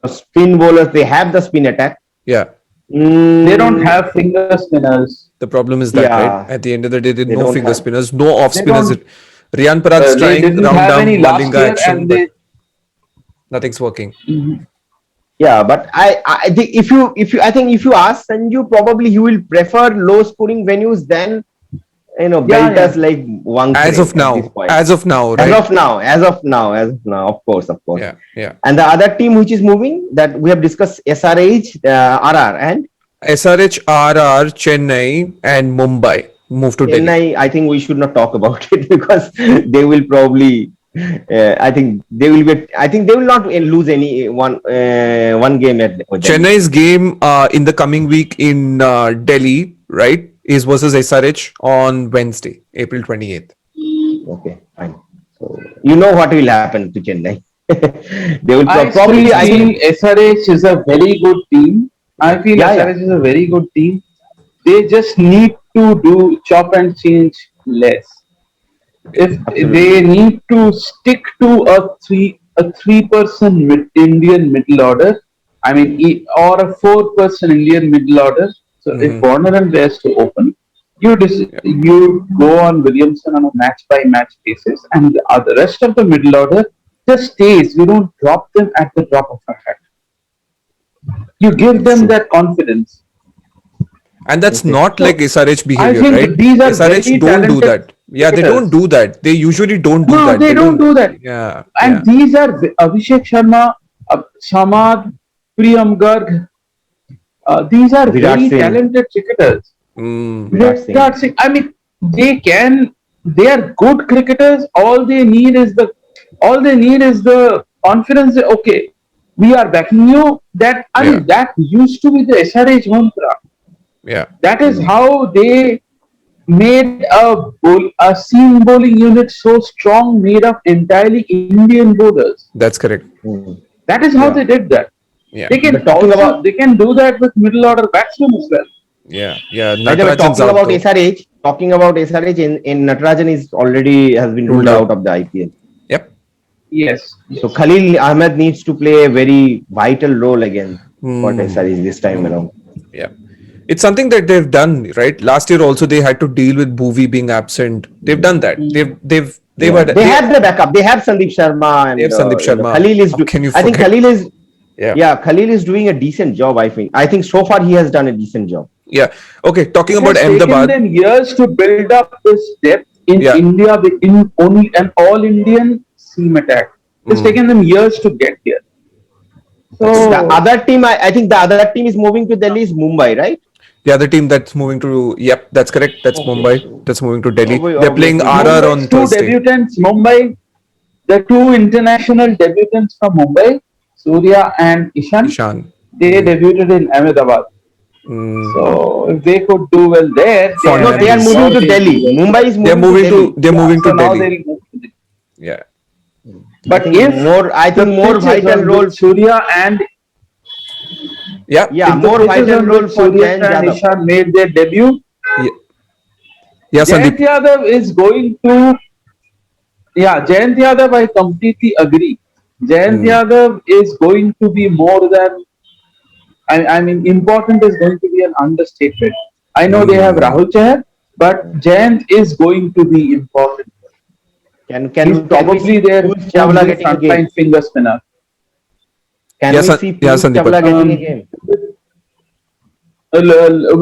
spin bowlers. They have the spin attack.
They don't have finger spinners.
The problem is that, right? At the end of the day, they no finger spinners, no off spinners. Riyan Parag's trying round down Malinga action, but nothing's working.
Yeah, but I think if you ask Sanju, probably he will prefer low scoring venues than belters like Wankhede.
As of now, right?
As of now, of course.
Yeah.
And the other team which is moving that we have discussed, SRH, RR and
SRH, RR, Chennai and Mumbai move to Delhi.
Chennai, I think we should not talk about it because they will probably. I think they will not lose any one game at Delhi.
Chennai's game in the coming week in Delhi, right, is versus SRH on Wednesday, April 28th.
Okay, fine. So you know what will happen to Chennai. They will
I think SRH is a very good team. I feel SRH is a very good team. They just need to do chop and change less. If they need to stick to a three-person Indian middle order, or a 4-person Indian middle order. So if Warner and Reyes to open, you go on Williamson on a match-by-match basis, and the rest of the middle order just stays. You don't drop them at the drop of a hat. You give them that confidence.
And that's not like SRH behavior,
I think
right?
These are
SRH don't do that. Yeah, they don't do that. They usually don't do that.
No, they don't do that.
Yeah.
And these are Abhishek Sharma, Samad, Priyam Garg, These are
Virat
very
Singh.
talented cricketers.
Virat Singh.
Virat Singh. I mean, they are good cricketers. All they need is the confidence. That, okay, we are backing you. That used to be the SRH mantra.
Yeah.
That is how they made a seam bowling unit so strong, made of entirely Indian bowlers.
That's correct.
That is how
Yeah.
they did that.
Yeah.
They can
But talking about-
they can do that with middle order batsmen as well.
Yeah. Yeah.
By the way,
Natarajan's
talking
out
about
though.
SRH in Natarajan is already has been ruled out of the IPL.
Yep.
Yes.
So Khalil Ahmed needs to play a very vital role again for SRH this time around.
Yeah. It's something that they've done, right? Last year also they had to deal with Bhuvi being absent. They've done that. They
have the backup. They have Sandeep Sharma and
They have Sandeep Sharma.
Khalil is.
How can you
I think
forget?
Khalil is.
Yeah.
Khalil is doing a decent job. I think so far he has done a decent job.
Yeah. Okay. Talking
It
about
has taken
Ahmedabad.
them years to build up this depth in
Yeah.
India in only an all-Indian seam attack. It's taken them years to get here. So
The other team, I think the other team is moving to Delhi is Mumbai, right?
The other team that's moving to, yep, that's correct. That's Mumbai. That's moving to Delhi.
Mumbai,
They're playing
obviously.
RR on
Mumbai's two
Thursday.
debutants, Mumbai, the two international debutants from Mumbai, Surya and Ishan,
Ishan.
they debuted in Ahmedabad. So if they could do well there,
For
No, they are moving to Delhi. Mumbai is
They're
moving to Delhi.
they're moving
so
to
now
Delhi.
they will move to Delhi.
Yeah.
But
I think
if
more
pitches
vital
on
role.
which Surya and
Yeah.
Yeah,
if the
more
pitches
vital
on
role
which
for
Surya
Jayan
and
Yadav.
Ishan made their debut,
Yeah,
Jayant
Sandeep.
Yadav is going to. Yeah, Jayant Yadav, I completely agree. Jayant Yadav is going to be more than. I mean, important is going to be an understatement. I know they have Rahul Chahar, but Jayant is going to be important.
Can
He's
we
probably
see
their
Piyush Chawla
only
getting a game?
frontline finger spinner.
Can
Yeah,
we
San-
see
yeah,
Piyush
Sandeep.
Chawla getting a game?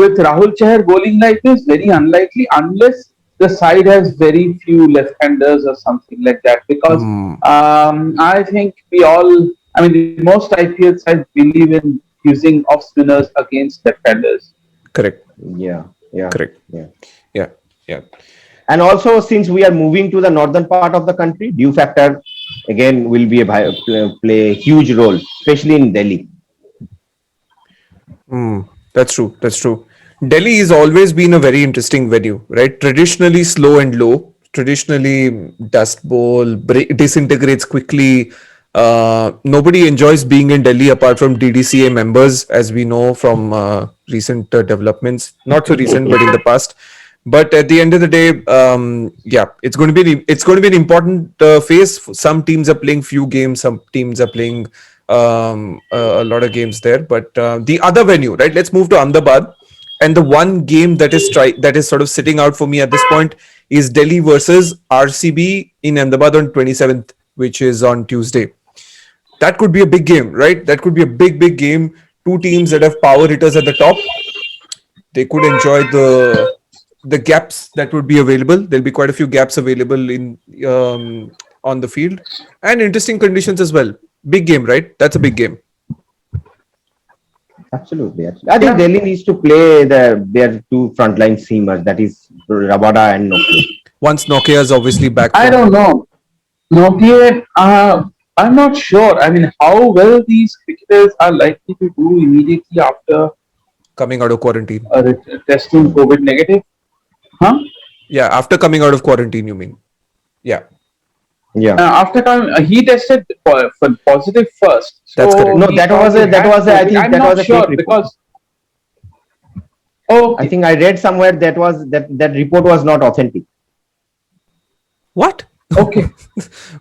With Rahul Chahar bowling like this, very unlikely unless the side has very few left-handers or something like that. Because I think most IPL sides believe in using off spinners against left-handers.
Correct.
Yeah.
Correct.
Yeah.
Yeah.
And also, since we are moving to the northern part of the country, dew factor again will be play a huge role, especially in Delhi.
That's true. That's true. Delhi has always been a very interesting venue, right? Traditionally slow and low. Traditionally dust bowl, disintegrates quickly. Nobody enjoys being in Delhi apart from DDCA members, as we know from recent developments. Not so recent, but in the past. But at the end of the day, it's going to be an important phase. Some teams are playing few games. Some teams are playing a lot of games there. But the other venue, right? Let's move to Ahmedabad. And the one game that is sort of sitting out for me at this point is Delhi versus RCB in Ahmedabad on 27th, which is on Tuesday. That could be a big game, right? That could be a big game. Two teams that have power hitters at the top. They could enjoy the gaps that would be available. There'll be quite a few gaps available in on the field, and interesting conditions as well. Big game, right? That's a big game.
Absolutely. I think Delhi needs to play their two frontline seamers, that is Rabada and Nokia.
Once Nokia is obviously back.
I don't know. Nokia, I'm not sure. I mean, how well these cricketers are likely to do immediately after
coming out of quarantine.
Testing COVID negative. Huh?
Yeah, after coming out of quarantine, you mean? Yeah.
Yeah.
After time, he tested positive first.
That's correct.
No, that was I think
I'm
that
not
was a
sure
fake report.
because. Oh,
I think I read somewhere that report was not authentic.
What?
okay.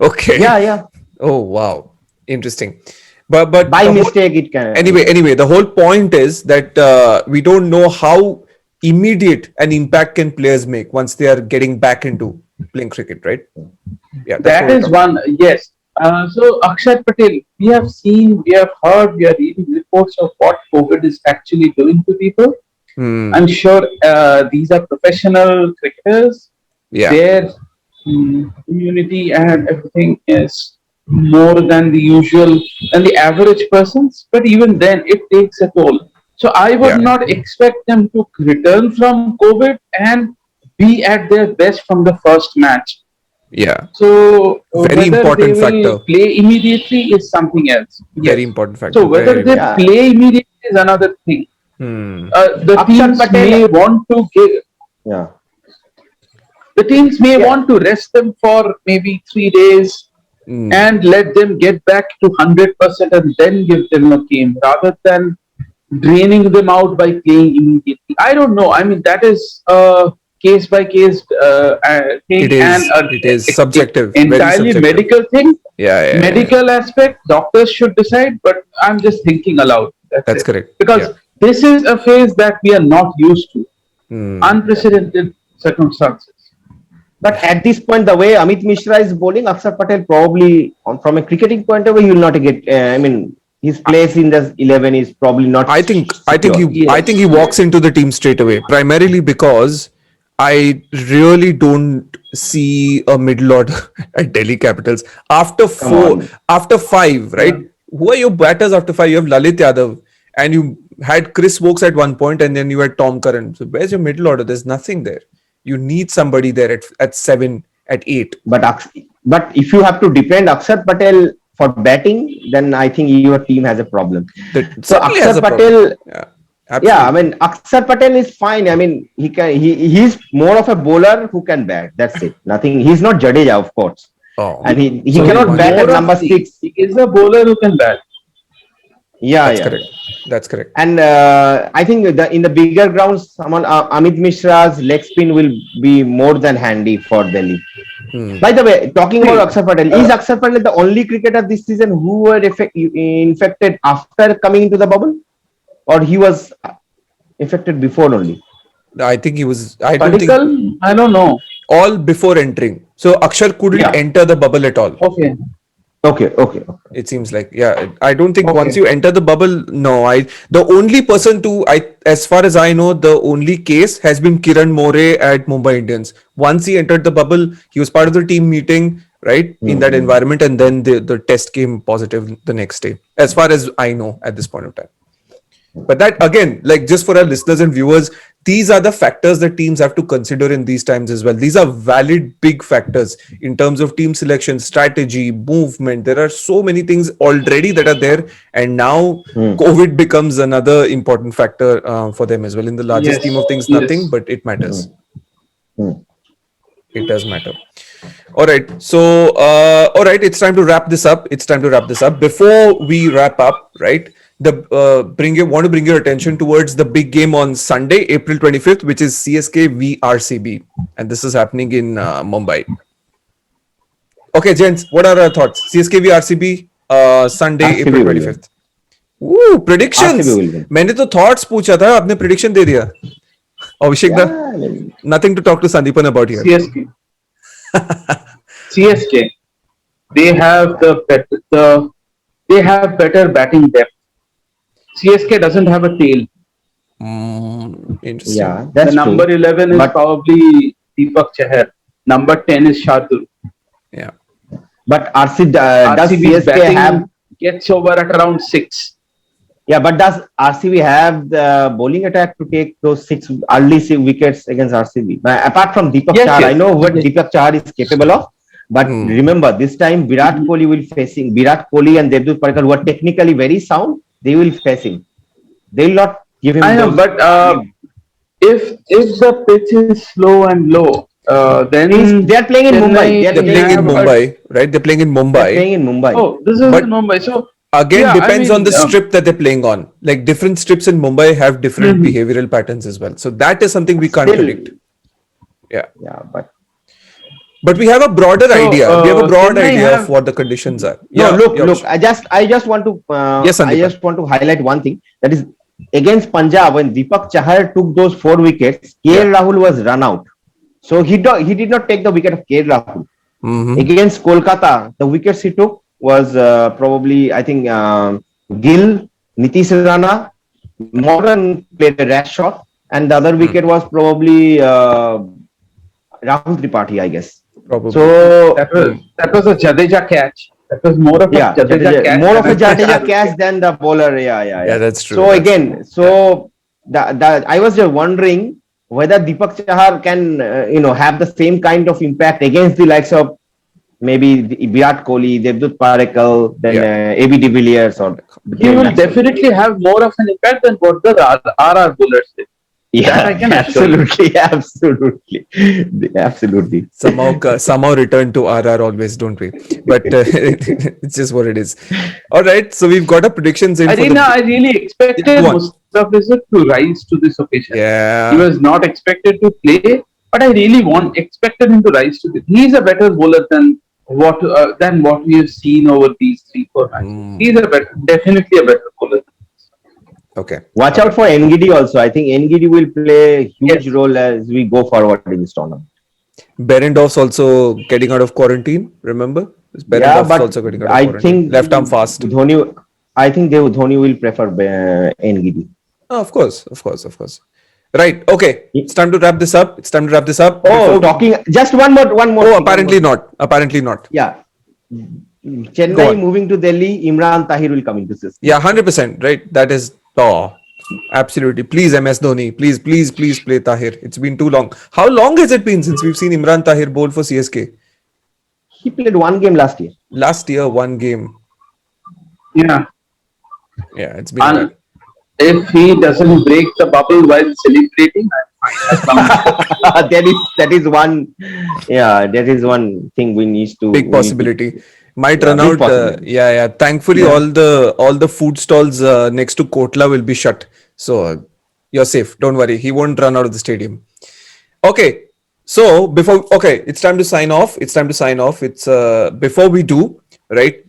Okay.
Yeah.
Oh wow, interesting. But
By
the
mistake, it can.
Anyway, the whole point is that we don't know how immediate an impact can players make once they are getting back into playing cricket, right? Yeah,
That is one, yes. So Akshat Patel, we have heard, we are reading reports of what COVID is actually doing to people. I'm sure these are professional cricketers.
Yeah.
Their immunity and everything is more than the usual and the average person's. But even then, it takes a toll. So I would
Yeah.
not expect them to return from COVID and be at their best from the first match.
Yeah.
So
Very
whether they
important
will
factor.
play immediately is something else.
Very
Yes.
important factor.
So whether
Very,
they
very.
Yeah.
play immediately is another thing.
Hmm.
The
Akshar
teams
Patel-
may want to give.
Yeah.
The teams may
Yeah.
want to rest them for maybe 3 days
Hmm.
and let them get back to 100% and then give them a game rather than draining them out by playing immediately. I don't know. I mean, that is a case by case thing
It is.
and
It is subjective. Very
entirely
subjective.
medical thing.
Yeah. Yeah.
Medical aspect, doctors should decide, but I'm just thinking aloud.
That's
it.
correct.
Because
Yeah.
this is a phase that we are not used to.
Hmm.
Unprecedented circumstances.
But at this point, the way Amit Mishra is bowling, Akshar Patel probably, from a cricketing point of view, he will not get. I mean, his place in the 11 is probably not.
I think
secure.
he I think he walks into the team straight away, primarily because I really don't see a middle order at Delhi Capitals after
on.
after five, right? Who are your batters after five? You have Lalit Yadav, and you had Chris Wokes at one point, and then you had Tom Curran. So where's your middle order? There's nothing there. You need somebody there at 7, at 8.
But if you have to depend Akshar Patel for batting, then I think your team has a problem.
That
So
certainly has
Akshar
a problem.
Patel,
Yeah,
yeah, I
absolutely.
mean Akshar Patel is fine. I mean he's more of a bowler who can bat. That's it. Nothing. He's not Jadeja, of course,
Oh,
and he
So
cannot
he's
bat at
more of-
number 6.
He is a bowler who can bat.
Yeah,
that's
yeah.
correct. That's correct.
And I think in the bigger grounds, someone Amit Mishra's leg spin will be more than handy for Delhi.
Hmm.
By the way, talking about Akshar Patel, is Akshar Patel the only cricketer this season who were infected after coming into the bubble, or he was infected before only?
I think he was. I don't think
Padikkal, I don't know.
all before entering. So Akshar couldn't
Yeah.
enter the bubble at all.
Okay.
Okay.
It seems like, yeah. I don't think
Okay.
once you enter the bubble, no. The only person as far as I know, the only case has been Kiran More at Mumbai Indians. Once he entered the bubble, he was part of the team meeting, right, in that environment, and then the test came positive the next day. As far as I know at this point of time. But that again, like just for our listeners and viewers, these are the factors that teams have to consider in these times as well. These are valid big factors in terms of team selection, strategy, movement. There are so many things already that are there, and now COVID becomes another important factor for them as well. In the largest
Yes,
scheme of things,
yes.
nothing, but it matters.
Hmm.
It does matter. All right. So, all right, it's time to wrap this up. Before we wrap up, right? Want to bring your attention towards the big game on Sunday, April 25th, which is CSK v RCB, and this is happening in Mumbai. Okay, gents, what are our thoughts? CSK v RCB, Sunday,
RCB
April
will win.
25th. Ooh, predictions.
RCB will win.
मैंने तो thoughts पूछा था, आपने prediction दे दिया. Abhishek da,
Yeah, I mean,
nothing to talk to Sandeepan about here.
CSK. CSK. They have they have better batting depth. CSK doesn't have a tail.
Interesting.
yeah, that's
The number
true.
11 is
But-
probably Deepak Chahar. Number 10 is Shardul.
Yeah.
But does
RCB's
CSK
batting
have?
gets over at around 6.
Yeah, but does RCB have the bowling attack to take those 6 early wickets against RCB? Apart from Deepak
Yes,
Chahar,
yes.
I know what Deepak Chahar is capable of. But
Hmm.
remember, this time Virat Kohli will facing Virat Kohli and Devdutt Padikkal, who are technically very sound. They will face him. They will not give him.
I know,
those-
but if the pitch is slow and low, then
they are playing in
Chennai-
Mumbai. They are
They're playing in
have a-
Mumbai, right? They're playing in
They're
Mumbai.
playing in Mumbai.
Oh, this is
But-
in Mumbai. So
Again,
Yeah, I
depends
mean,
on the strip that they're playing on. Like different strips in Mumbai have different
Mhm.
behavioral patterns as well. So that is something we can't
Still-
predict. Yeah.
Yeah, but
But we have a broader
So,
idea. We have a broad
Chennai
idea of
have-
what the conditions are.
no, look.
Yash.
I just want to.
Yes, Sandeep.
I just want to highlight one thing. That is against Punjab when Deepak Chahar took those 4 wickets. KL Rahul was run out, so he did not take the wicket of KL Rahul.
Mhm.
Against Kolkata, the wickets he took was probably I think Gill, Nitish Rana, Morgan played a rash shot, and the other wicket was probably Rahul Tripathi, I guess.
Probably.
So
that was a Jadeja catch. That was more of a
Yeah,
Jadeja catch.
more of a
than
Jadeja catch than the bowler.
Yeah, that's true.
So
That's
again, so I was just wondering whether Deepak Chahar can, have the same kind of impact against the likes of maybe Virat Kohli, Devdutt Parekal, then AB de Villiers or
He will definitely have more of an impact than what the RR bowlers did.
Yeah,
I can assure you.
absolutely.
somehow return to RR always, don't we? But it's just what it is. All right, so we've got our predictions in for
Arena, I
the.
really expected
Go on.
Mustafizur to rise to this occasion.
Yeah.
He was not expected to play, but I really expected him to rise to this. He's a better bowler than what we have seen over these 3-4 matches. He's definitely a better bowler.
Okay.
Watch out for NGD also. I think NGD will play a huge role as we go forward in this tournament.
Berendorf's also getting out of quarantine. Remember? Berendorf's
but
also getting out of
I
quarantine.
think
Left arm fast.
Dhoni will prefer NGD.
Oh, of course. Right. Okay. It's time to wrap this up.
Oh, just one more.
Oh, apparently not.
Yeah. Chennai moving to Delhi, Imran Tahir will come into system.
Yeah, 100%. Right. That is. Oh, absolutely. Please, MS Dhoni. Please play Tahir. It's been too long. How long has it been since we've seen Imran Tahir bowl for CSK?
He played one game last year.
One game.
Yeah.
Yeah, it's been.
And if he doesn't break the bubble while celebrating,
that is one. Yeah, that is one thing we need to.
Big possibility. Might run out. Thankfully, all the food stalls next to Kotla will be shut, so you're safe. Don't worry. He won't run out of the stadium. Okay. So it's time to sign off. It's before we do, right?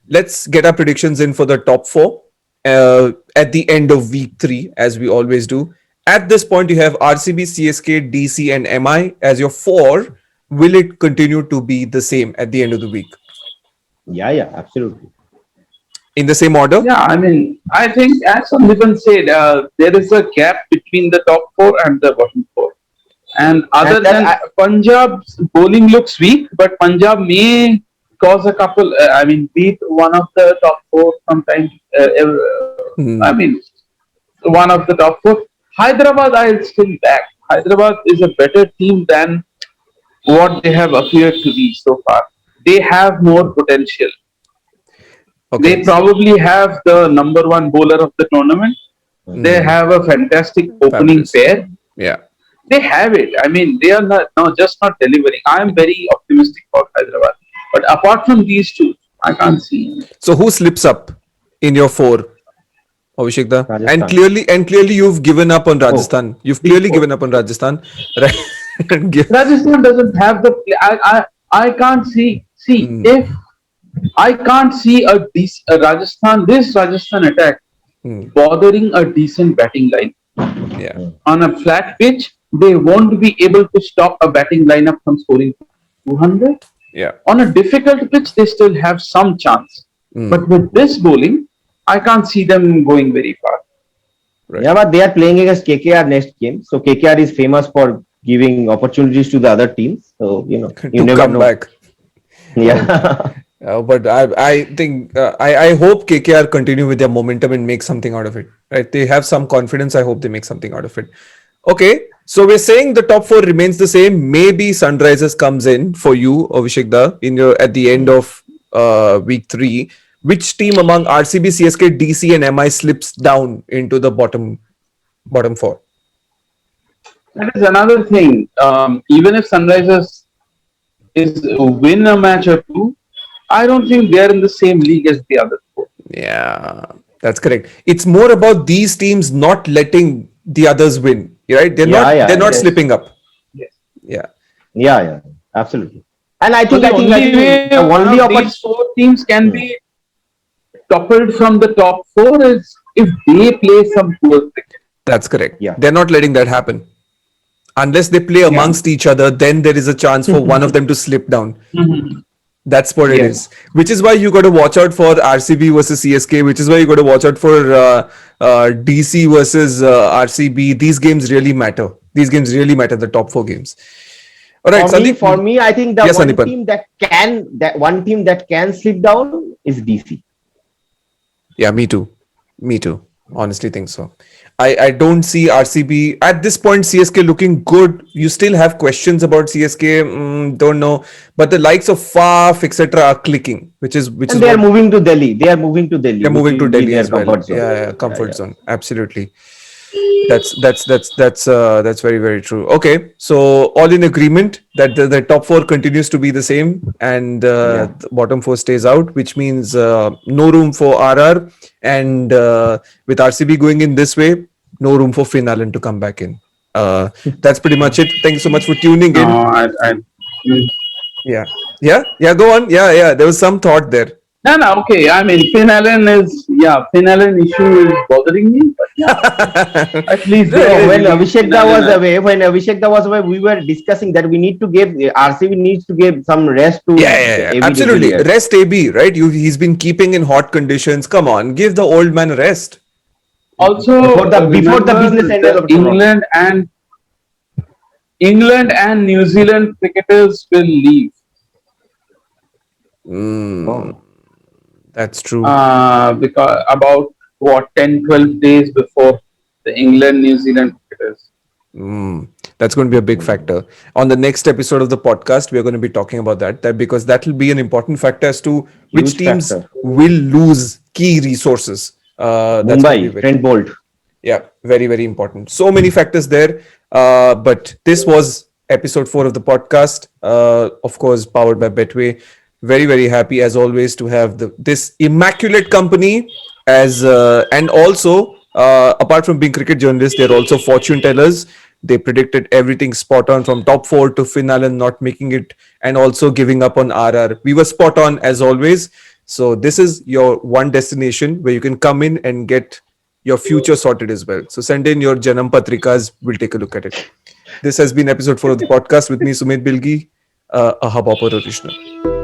Let's get our predictions in for the top 4 at the end of week 3, as we always do. At this point, you have RCB, CSK, DC, and MI as your 4. Will it continue to be the same at the end of the week?
Yeah, absolutely.
In the same order?
Yeah, I mean, I think as Sandeepan said, there is a gap between the top 4 and the bottom 4. And other than Punjab's bowling looks weak, but Punjab may cause a couple. Beat one of the top 4 sometimes. One of the top 4. Hyderabad, I'll still back. Hyderabad is a better team than what they have appeared to be so far. They have more potential. Okay. They probably have the number 1 bowler of the tournament. They have a fantastic opening pair.
Yeah.
They have it. I mean, they are not delivering. I am very optimistic about Hyderabad. But apart from these two, I can't see.
So who slips up in your 4? Abhishek? And clearly you've given up on Rajasthan. You've clearly given up on Rajasthan. Right?
Rajasthan doesn't have the. I can't see. If I can't see this Rajasthan attack bothering a decent batting line.
Yeah.
On a flat pitch, they won't be able to stop a batting lineup from scoring 200.
Yeah.
On a difficult pitch, they still have some chance. But with this bowling, I can't see them going very far.
Right. Yeah, but they are playing against KKR next game. So KKR is famous for giving opportunities to the other teams. So, you never
come
know.
Back.
Yeah.
But I think I hope KKR continue with their momentum and make something out of it. Right? They have some confidence. I hope they make something out of it. Okay. So we're saying the top 4 remains the same. Maybe Sunrisers comes in for you, Abhishek, at the end of week 3. Which team among RCB, CSK, DC, and MI slips down into the bottom 4?
That is another thing. Even if Sunrisers win a match or 2, I don't think they're in the same league as the other 4.
Yeah, that's correct. It's more about these teams not letting the others win, right? They're not slipping up.
Yes.
Yeah,
absolutely. And I think
these 4 teams can be toppled from the top 4 is if they play some poor cricket.
That's correct.
Yeah.
They're not letting that happen. Unless they play amongst each other, then there is a chance for one of them to slip down. That's what it is. Which is why you got to watch out for RCB versus CSK. Which is why you got to watch out for DC versus RCB. These games really matter. The top 4 games. All right,
For me, I think the
Yes,
one
Anipan.
team that can slip down is DC.
Yeah, me too. Me too. Honestly, think so. I don't see RCB at this point. CSK looking good. You still have questions about CSK. Don't know, but the likes of Faf, etc., are clicking, which is
And they are
what
moving to Delhi. They are moving to Delhi.
they're
which
moving to
will be
Delhi
their
as well.
comfort zone.
Yeah, comfort
Yeah.
zone. Absolutely. That's very, very true. Okay, so all in agreement that the top four continues to be the same, and the bottom four stays out, which means no room for RR, and with RCB going in this way, no room for Finn Allen to come back in. That's pretty much it. Thank you so much for tuning in.
I
Yeah. Go on. Yeah. There was some thought there.
no, okay. I mean, Finn Allen issue is bothering me, but yeah, at least
No, when
they
Abhishek was away, we were discussing that we need to give RCB needs to give some rest to
Yeah.
AB de
Absolutely.
Villiers.
Rest AB, right? He's been keeping in hot conditions. Come on, give the old man a rest.
also
Before the
remember
business ended
the
of Toronto.
England and New Zealand cricketers will leave
That's true.
because about 10-12 days before the England New Zealand cricketers.
That's going to be a big factor. On the next episode of the podcast, we're going to be talking about that because that will be an important factor as to which
Huge
teams
factor.
will lose key resources. That's going to be
Mumbai, Trent Bolt.
Yeah, very, very important. So many factors there. But this was episode 4 of the podcast. Of course, powered by Betway. Very, very happy as always to have this immaculate company as and also apart from being cricket journalists, they're also fortune tellers. They predicted everything spot on from top 4 to Finn Allen not making it and also giving up on RR. We were spot on as always. So this is your one destination where you can come in and get your future sorted as well. So send in your Janam Patrikas. We'll take a look at it. This has been episode 4 of the podcast with me, Sumit Bilgi, a Hubhopper original.